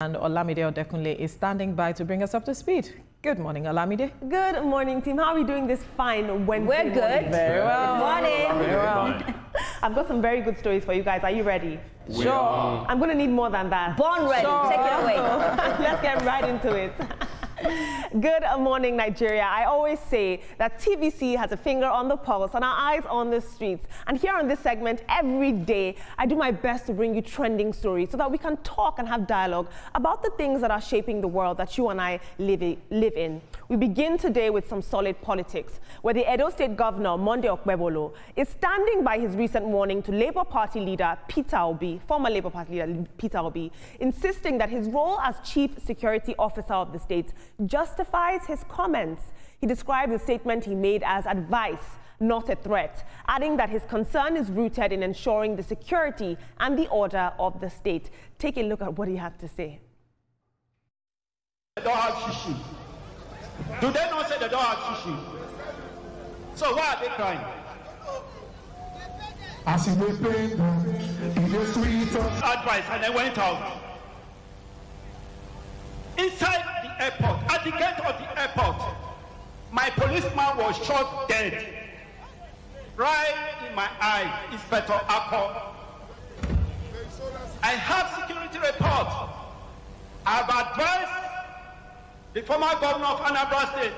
And Olamide Odekunle is standing by to bring us up to speed. Good morning, Olamide. Good morning, team. How are we doing this fine Wednesday We're good. morning? Very well. Good morning. Very well. I've got some very good stories for you guys. Are you ready? Sure. I'm going to need more than that. Born ready. Sure. Take it away. Let's get right into it. Good morning, Nigeria. I always say that TVC has a finger on the pulse and our eyes on the streets. And here on this segment, every day, I do my best to bring you trending stories so that we can talk and have dialogue about the things that are shaping the world that you and I live in. We begin today with some solid politics, where the Edo State Governor, Monday Okpebholo, is standing by his recent warning to Labour Party leader Peter Obi, former Labour Party leader Peter Obi, insisting that his role as Chief Security Officer of the state justifies his comments. He described the statement he made as advice, not a threat, adding that his concern is rooted in ensuring the security and the order of the state. Take a look at what he had to say. They don't have shishi. Do they not say they don't have shishi? So why are they crying? As he was playing in the street Advice, and they went out. Inside the airport, at the gate of the airport, my policeman was shot dead. Right in my eye, Inspector Akko. I have security report. I've advised the former governor of Anambra State.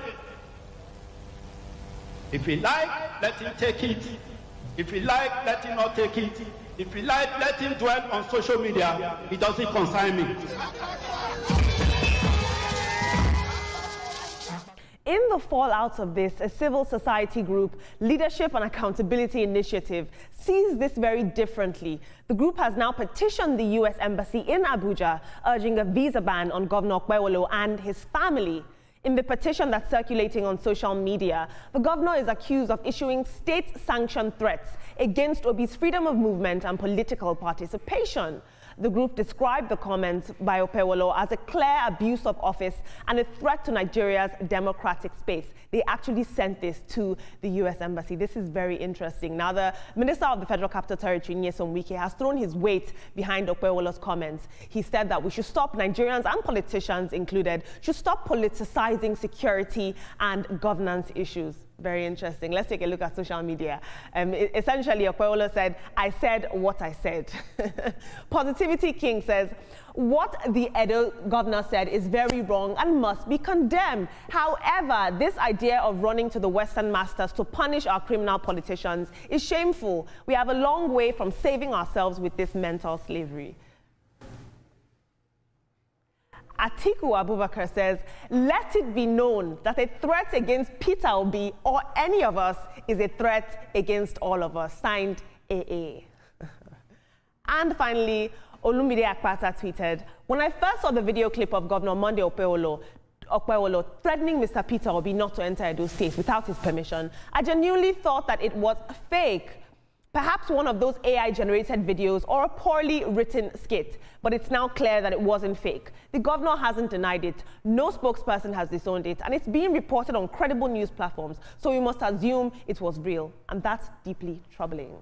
If he like, let him take it. If he like, let him not take it. If he like, let him dwell on social media. It doesn't concern me. In the fallout of this, a civil society group, Leadership and Accountability Initiative, sees this very differently. The group has now petitioned the U.S. Embassy in Abuja, urging a visa ban on Governor Okpebholo and his family. In the petition that's circulating on social media, the governor is accused of issuing state-sanctioned threats against Obi's freedom of movement and political participation. The group described the comments by Okpebholo as a clear abuse of office and a threat to Nigeria's democratic space. They actually sent this to the U.S. Embassy. This is very interesting. Now, the Minister of the Federal Capital Territory, Nyesom Wike, has thrown his weight behind Okpebholo's comments. He said that we should stop, Nigerians and politicians included, should stop politicizing security and governance issues. Very interesting. Let's take a look at social media. Essentially, Okpebholo said, I said what I said. Positivity King says, what the Edo governor said is very wrong and must be condemned. However, this idea of running to the Western masters to punish our criminal politicians is shameful. We have a long way from saving ourselves with this mental slavery. Atiku Abubakar says, let it be known that a threat against Peter Obi or any of us is a threat against all of us. Signed, AA. And finally, Olumide Akpata tweeted, when I first saw the video clip of Governor Monday Okpebholo threatening Mr. Peter Obi not to enter Edo State without his permission, I genuinely thought that it was fake. Perhaps one of those AI-generated videos or a poorly written skit, but it's now clear that it wasn't fake. The governor hasn't denied it, no spokesperson has disowned it, and it's being reported on credible news platforms, so we must assume it was real, and that's deeply troubling.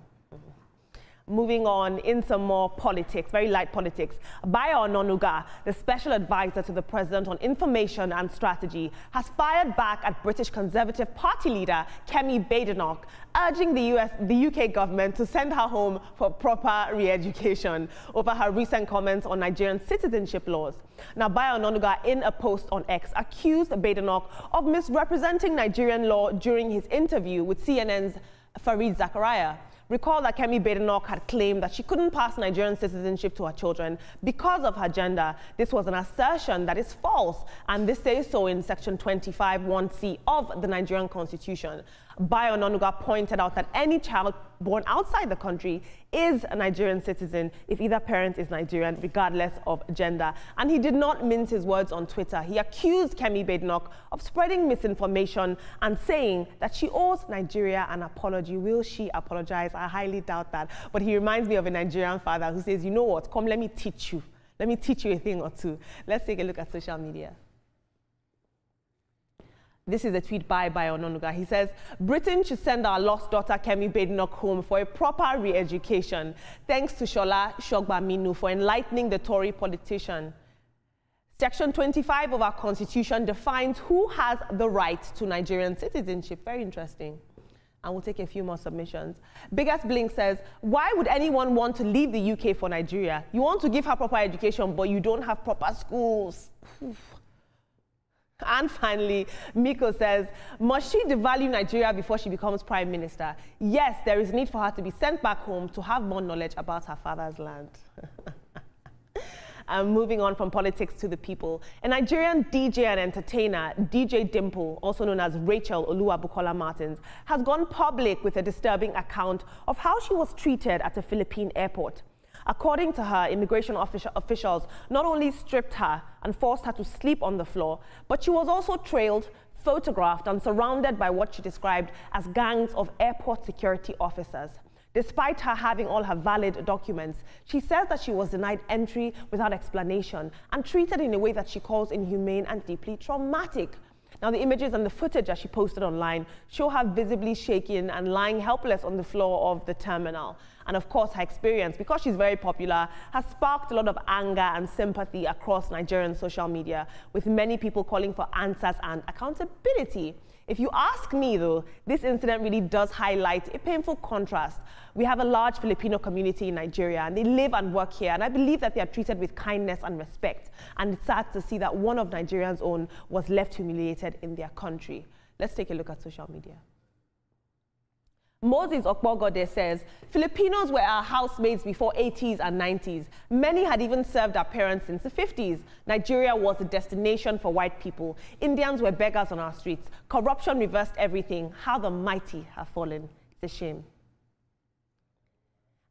Moving on in some more politics, very light politics. Bayo Ononuga, the special advisor to the president on information and strategy, has fired back at British Conservative Party leader Kemi Badenoch, urging the UK government to send her home for proper re-education over her recent comments on Nigerian citizenship laws. Now, Bayo Ononuga, in a post on X, accused Badenoch of misrepresenting Nigerian law during his interview with CNN's Fareed Zakaria. Recall that Kemi Badenoch had claimed that she couldn't pass Nigerian citizenship to her children because of her gender. This was an assertion that is false, and this says so in Section 25(1)(c) of the Nigerian Constitution. Bayo Ononuga pointed out that any child born outside the country is a Nigerian citizen if either parent is Nigerian, regardless of gender. And he did not mince his words on Twitter. He accused Kemi Badenoch of spreading misinformation and saying that she owes Nigeria an apology. Will she apologize? I highly doubt that. But he reminds me of a Nigerian father who says, you know what, come, let me teach you. Let me teach you a thing or two. Let's take a look at social media. This is a tweet by Bayo Ononuga. He says, Britain should send our lost daughter Kemi Badenoch home for a proper re-education. Thanks to Shola Shogbaminu for enlightening the Tory politician. Section 25 of our Constitution defines who has the right to Nigerian citizenship. Very interesting. And we'll take a few more submissions. Biggest Blink says, why would anyone want to leave the UK for Nigeria? You want to give her proper education, but you don't have proper schools. And finally, Miko says, must she devalue Nigeria before she becomes Prime Minister? Yes, there is need for her to be sent back home to have more knowledge about her father's land. Moving on from politics to the people. A Nigerian DJ and entertainer, DJ Dimple, also known as Rachel Oluwabukola Martins, has gone public with a disturbing account of how she was treated at a Philippine airport. According to her, immigration officials not only stripped her and forced her to sleep on the floor, but she was also trailed, photographed, and surrounded by what she described as gangs of airport security officers. Despite her having all her valid documents, she says that she was denied entry without explanation and treated in a way that she calls inhumane and deeply traumatic. Now, the images and the footage that she posted online show her visibly shaken and lying helpless on the floor of the terminal. And of course, her experience, because she's very popular, has sparked a lot of anger and sympathy across Nigerian social media, with many people calling for answers and accountability. If you ask me, though, this incident really does highlight a painful contrast. We have a large Filipino community in Nigeria, and they live and work here, and I believe that they are treated with kindness and respect. And it's sad to see that one of Nigerians' own was left humiliated in their country. Let's take a look at social media. Moses Okpebholo says, Filipinos were our housemates before 80s and 90s. Many had even served our parents since the 50s. Nigeria was a destination for white people. Indians were beggars on our streets. Corruption reversed everything. How the mighty have fallen. It's a shame.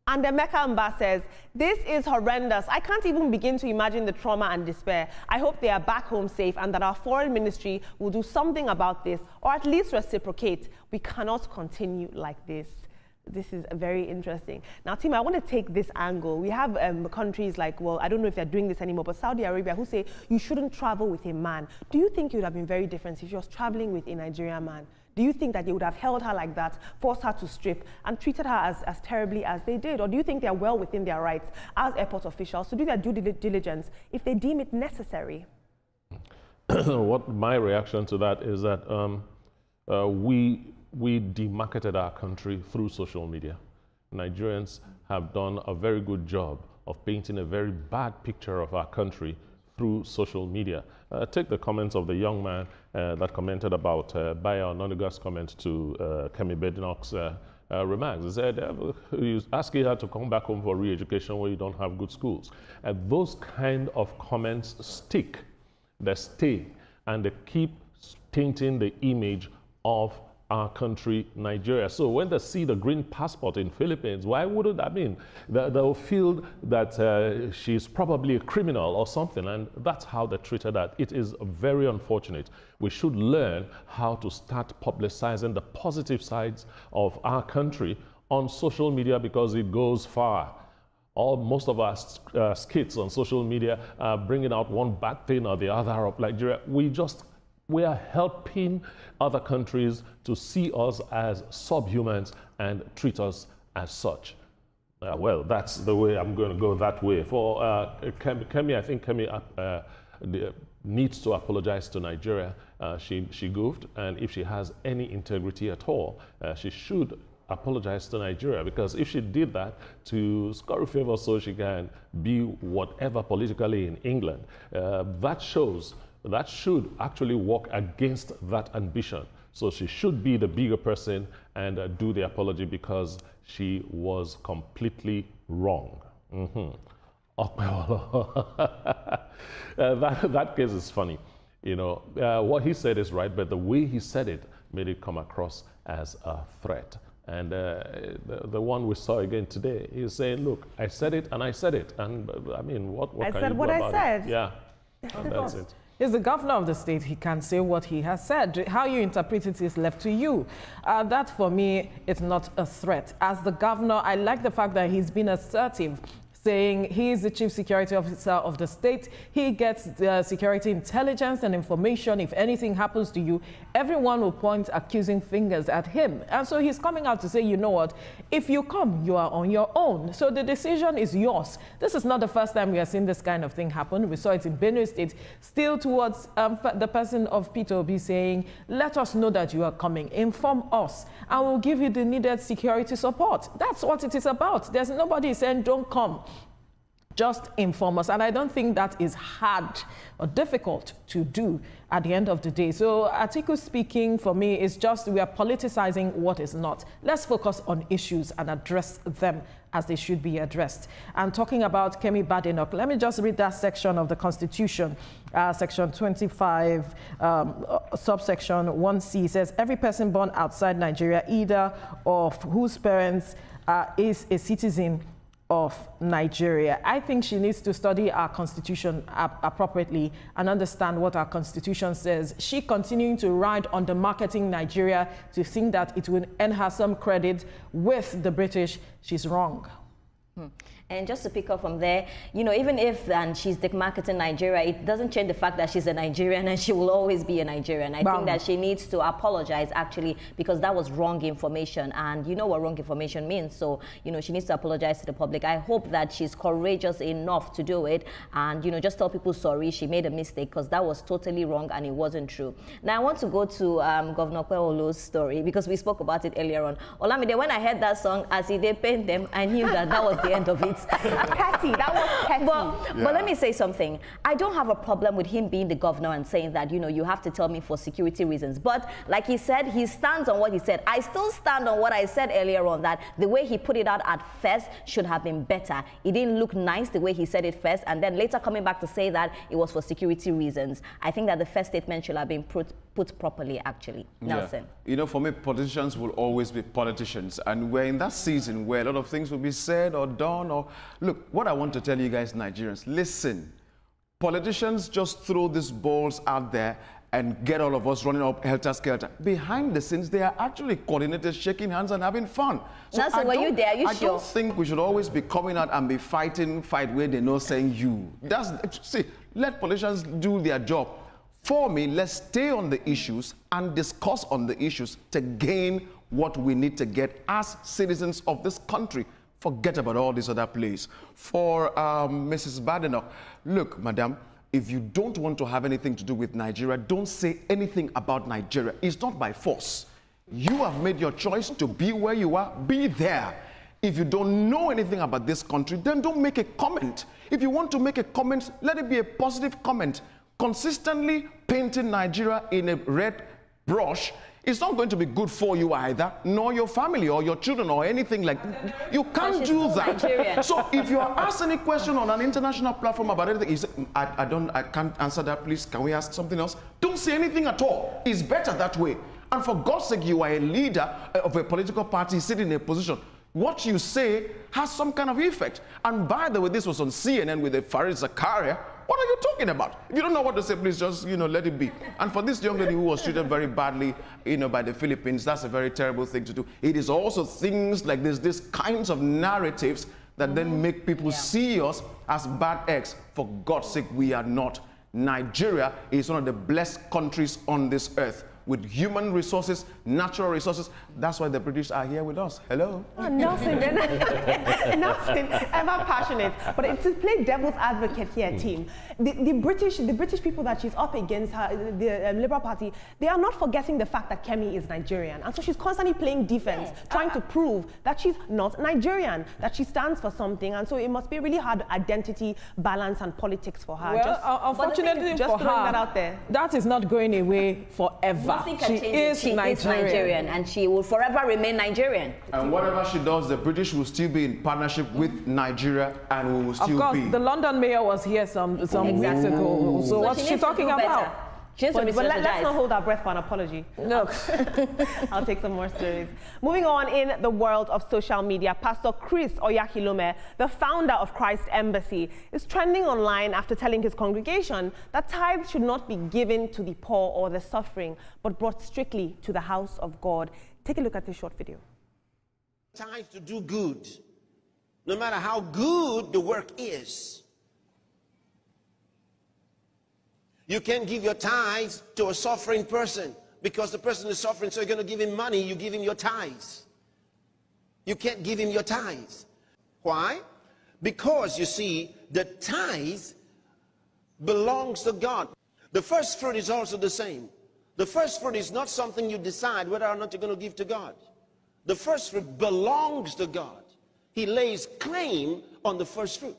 And Emeka Mba says, this is horrendous. I can't even begin to imagine the trauma and despair. I hope they are back home safe and that our foreign ministry will do something about this, or at least reciprocate. We cannot continue like this. This is very interesting. Now, team, I want to take this angle. We have countries like, well, I don't know if they're doing this anymore, but Saudi Arabia, who say you shouldn't travel with a man. Do you think it would have been very different if she was traveling with a Nigerian man? Do you think that they would have held her like that, forced her to strip, and treated her as terribly as they did? Or do you think they're well within their rights as airport officials to do their due diligence if they deem it necessary? What my reaction to that is that we demarketed our country through social media. Nigerians have done a very good job of painting a very bad picture of our country through social media. Take the comments of the young man that commented about Bayer Ononiga's comment to Kemi Badenoch's remarks. He said, you're asking her to come back home for re-education when you don't have good schools. Those kind of comments stick, they stay, and they keep tainting the image of our country, Nigeria. So when they see the green passport in Philippines, why wouldn't that mean? They'll feel that she's probably a criminal or something, and that's how they treated that. It is very unfortunate. We should learn how to start publicizing the positive sides of our country on social media, because it goes far. Most of our skits on social media are bringing out one bad thing or the other of Nigeria. We are helping other countries to see us as subhumans and treat us as such. Well, that's the way I'm going to go that way. For Kemi, I think Kemi needs to apologize to Nigeria. She goofed, and if she has any integrity at all, she should apologize to Nigeria, because if she did that to score a favor so she can be whatever politically in England, that should actually work against that ambition. So she should be the bigger person and do the apology, because she was completely wrong. That case is funny. You know, what he said is right, but the way he said it made it come across as a threat. And the one we saw again today, he's saying, look, I said it and I said it. And I mean, what can you do about it? I said what I said. Yeah, and that's it. He's the governor of the state. He can say what he has said. How you interpret it is left to you. That, for me, is not a threat. As the governor, I like the fact that he's been assertive, saying he is the chief security officer of the state. He gets the security intelligence and information. If anything happens to you, everyone will point accusing fingers at him. And so he's coming out to say, you know what, if you come, you are on your own. So the decision is yours. This is not the first time we have seen this kind of thing happen. We saw it in Benue State, still towards the person of Peter Obi saying, let us know that you are coming, inform us, and we'll give you the needed security support. That's what it is about. There's nobody saying don't come. Just inform us. And I don't think that is hard or difficult to do at the end of the day. So Atiku speaking, for me, is just we are politicizing what is not. Let's focus on issues and address them as they should be addressed. And talking about Kemi Badenoch, let me just read that section of the Constitution. Section 25, subsection 1C says, every person born outside Nigeria, either of whose parents is a citizen of Nigeria. I think she needs to study our constitution appropriately and understand what our constitution says. She continuing to ride on the marketing Nigeria to think that it will earn her some credit with the British, she's wrong. And just to pick up from there, you know, even if she's demarketing Nigeria, it doesn't change the fact that she's a Nigerian and she will always be a Nigerian. I think that she needs to apologize, actually, because that was wrong information. And you know what wrong information means. So, you know, she needs to apologize to the public. I hope that she's courageous enough to do it and, you know, just tell people sorry, she made a mistake, because that was totally wrong and it wasn't true. Now, I want to go to Governor Okpebholo's story, because we spoke about it earlier on. Olamide, when I heard that song, as he did paint them, I knew that that was the end of it. Petty, that was petty. But let me say something. I don't have a problem with him being the governor and saying that, you know, you have to tell me for security reasons. But like he said, he stands on what he said. I still stand on what I said earlier on, that the way he put it out at first should have been better. It didn't look nice the way he said it first, and then later coming back to say that it was for security reasons. I think that the first statement should have been put properly, actually. Nelson. Yeah. You know, for me, politicians will always be politicians. And we're in that season where a lot of things will be said or done. Or look, what I want to tell you guys, Nigerians, listen. Politicians just throw these balls out there and get all of us running up helter-skelter. Behind the scenes, they are actually coordinated, shaking hands and having fun. So Nelson, were you there? Are you sure? I don't think we should always be coming out and be fight where they know saying you. See, let politicians do their job. For me, let's stay on the issues and discuss on the issues to gain what we need to get as citizens of this country. Forget about all these other plays. For Mrs. Badenoch, look, madam, if you don't want to have anything to do with Nigeria, don't say anything about Nigeria. It's not by force. You have made your choice to be where you are. Be there. If you don't know anything about this country, then don't make a comment. If you want to make a comment, let it be a positive comment. Consistently painting Nigeria in a red brush is not going to be good for you either, nor your family or your children or anything like that. You can't do that. Nigerian. So if you are asked any question on an international platform about anything, you say, I can't answer that, please. Can we ask something else? Don't say anything at all. It's better that way. And for God's sake, you are a leader of a political party sitting in a position. What you say has some kind of effect. And by the way, this was on CNN with the Farid Zakaria. What are you talking about? If you don't know what to say, please just, you know, let it be. And for this young lady who was treated very badly, you know, by the Philippines, that's a very terrible thing to do. It is also things like this, these kinds of narratives that then make people see us as bad eggs. For God's sake, we are not. Nigeria is one of the blessed countries on this earth, with human resources, natural resources. That's why the British are here with us. Hello. Oh, Nelson, Nelson, ever passionate. But to play devil's advocate here, team, the British people that she's up against, the Liberal Party, they are not forgetting the fact that Kemi is Nigerian. And so she's constantly playing defense, trying to prove that she's not Nigerian, that she stands for something. And so it must be really hard identity, balance, and politics for her. Well, unfortunately just for throwing her, that out there. That is not going away forever. She is Nigerian, and she will forever remain Nigerian. And whatever she does, the British will still be in partnership with Nigeria, and we will still be. Of course, the London mayor was here some weeks ago. So what's she talking about? But let's not hold our breath for an apology. No. I'll take some more stories. Moving on in the world of social media, Pastor Chris Oyakilome, the founder of Christ Embassy, is trending online after telling his congregation that tithes should not be given to the poor or the suffering, but brought strictly to the house of God. Take a look at this short video. Tithes to do good, no matter how good the work is. You can't give your tithes to a suffering person because the person is suffering, so you're going to give him money, you give him your tithes. You can't give him your tithes. Why? Because, you see, the tithe belongs to God. The first fruit is also the same. The first fruit is not something you decide whether or not you're going to give to God. The first fruit belongs to God. He lays claim on the first fruit.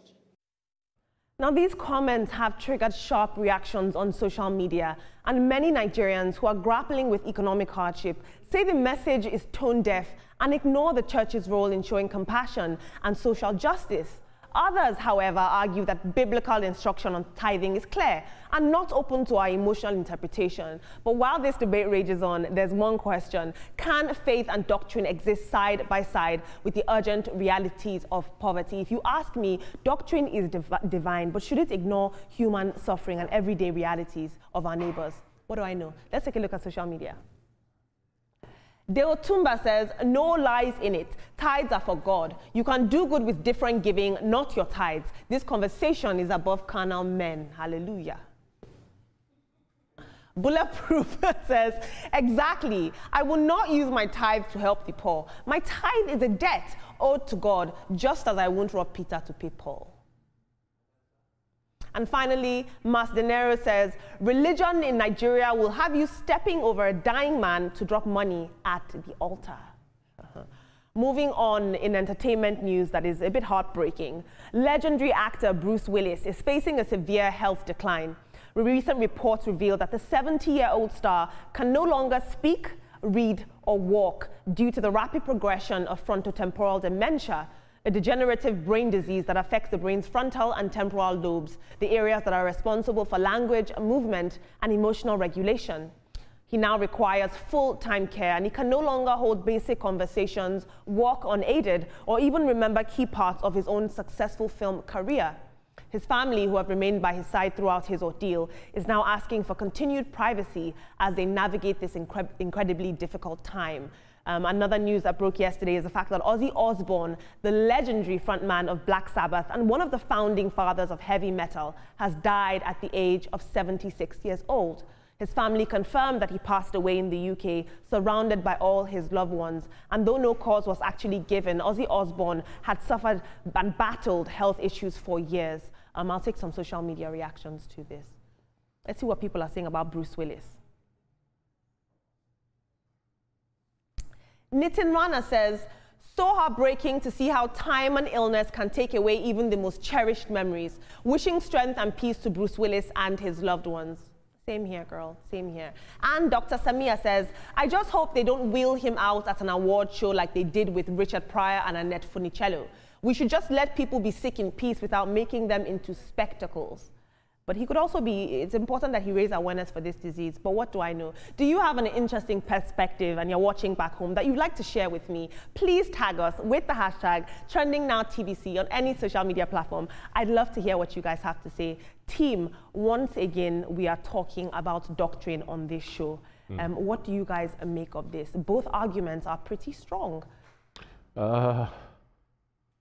Now, these comments have triggered sharp reactions on social media, and many Nigerians who are grappling with economic hardship say the message is tone deaf and ignore the church's role in showing compassion and social justice. Others, however, argue that biblical instruction on tithing is clear and not open to our emotional interpretation. But while this debate rages on, there's one question: can faith and doctrine exist side by side with the urgent realities of poverty? If you ask me, doctrine is divine, but should it ignore human suffering and everyday realities of our neighbors? What do I know? Let's take a look at social media. Deo Tumba says, no lies in it. Tithes are for God. You can do good with different giving, not your tithes. This conversation is above carnal men. Hallelujah. Bulletproof says, exactly. I will not use my tithe to help the poor. My tithe is a debt owed to God, just as I won't rob Peter to pay Paul. And finally, Mas Dinero says, religion in Nigeria will have you stepping over a dying man to drop money at the altar. Moving on in entertainment news that is a bit heartbreaking, legendary actor Bruce Willis is facing a severe health decline. Recent reports reveal that the 70-year-old star can no longer speak, read, or walk due to the rapid progression of frontotemporal dementia, a degenerative brain disease that affects the brain's frontal and temporal lobes, the areas that are responsible for language, movement, and emotional regulation. He now requires full-time care, and he can no longer hold basic conversations, walk unaided, or even remember key parts of his own successful film career. His family, who have remained by his side throughout his ordeal, is now asking for continued privacy as they navigate this incredibly difficult time. Another news that broke yesterday is the fact that Ozzy Osbourne, the legendary frontman of Black Sabbath and one of the founding fathers of heavy metal, has died at the age of 76 years old. His family confirmed that he passed away in the UK, surrounded by all his loved ones. And though no cause was actually given, Ozzy Osbourne had suffered and battled health issues for years. I'll take some social media reactions to this. Let's see what people are saying about Bruce Willis. Nitin Rana says, so heartbreaking to see how time and illness can take away even the most cherished memories. Wishing strength and peace to Bruce Willis and his loved ones. Same here, girl. Same here. And Dr. Samia says, I just hope they don't wheel him out at an award show like they did with Richard Pryor and Annette Funicello. We should just let people be sick in peace without making them into spectacles. But he could also be, it's important that he raise awareness for this disease. But what do I know? Do you have an interesting perspective and you're watching back home that you'd like to share with me? Please tag us with the hashtag TrendingNowTVC on any social media platform. I'd love to hear what you guys have to say. Team, once again, we are talking about doctrine on this show. What do you guys make of this? Both arguments are pretty strong.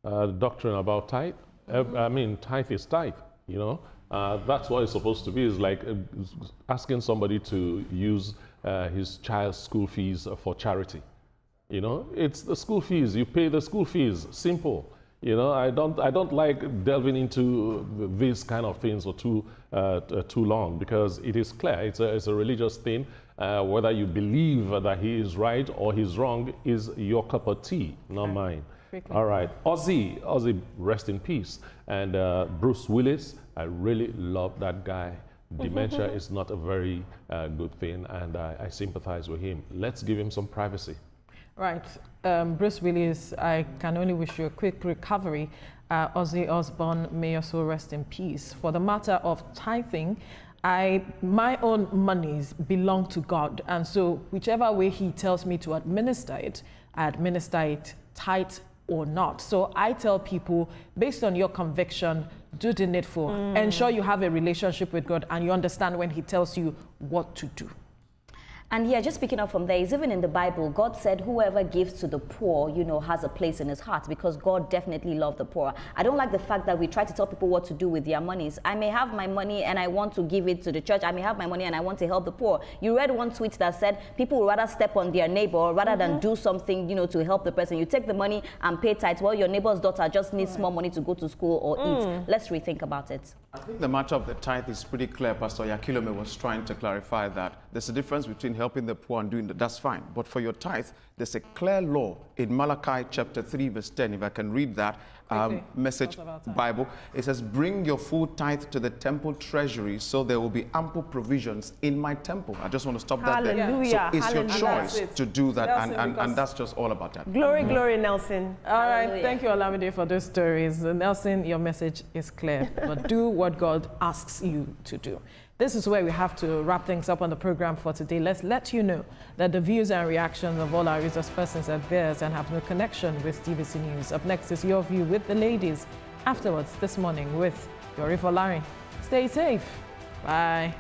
Doctrine about tithe? I mean, tithe is tithe, you know? That's what it's supposed to be. It's like asking somebody to use his child's school fees for charity. You know, it's the school fees. You pay the school fees. Simple. You know, I don't like delving into these kind of things for too long, because it is clear it's a religious thing. Whether you believe that he is right or he's wrong is your cup of tea, not mine. All right, Ozzy, rest in peace. And Bruce Willis, I really love that guy. Dementia is not a very good thing, and I sympathize with him. Let's give him some privacy. Right. Bruce Willis, I can only wish you a quick recovery. Ozzy Osbourne, may your soul rest in peace. For the matter of tithing, my own monies belong to God, and so whichever way he tells me to administer it, I administer it, tithe or not. So I tell people, based on your conviction, do the needful. Ensure you have a relationship with God and you understand when he tells you what to do. And yeah, just picking up from there, is even in the Bible, God said whoever gives to the poor, you know, has a place in his heart, because God definitely loved the poor. I don't like the fact that we try to tell people what to do with their monies. I may have my money and I want to give it to the church. I may have my money and I want to help the poor. You read one tweet that said people would rather step on their neighbor rather than do something, you know, to help the person. You take the money and pay tithe. Well, your neighbor's daughter just needs small money to go to school or eat. Let's rethink about it. I think the matter of the tithe is pretty clear. Pastor Yakilome was trying to clarify that there's a difference between helping the poor and doing that. That's fine. But for your tithe, there's a clear law in Malachi chapter 3, verse 10. If I can read that message Bible, it says, bring your full tithe to the temple treasury so there will be ample provisions in my temple. I just want to stop that there. So it's your choice to do that, and that's just all about that. Glory, glory, Nelson. All right, thank you, Olamide, for those stories. Nelson, your message is clear, but do what God asks you to do. This is where we have to wrap things up on the program for today. Let's let you know that the views and reactions of all our resource persons are theirs and have no connection with TVC News. Up next is Your View with the ladies. Afterwards, this morning with Yori Folarin. Stay safe. Bye.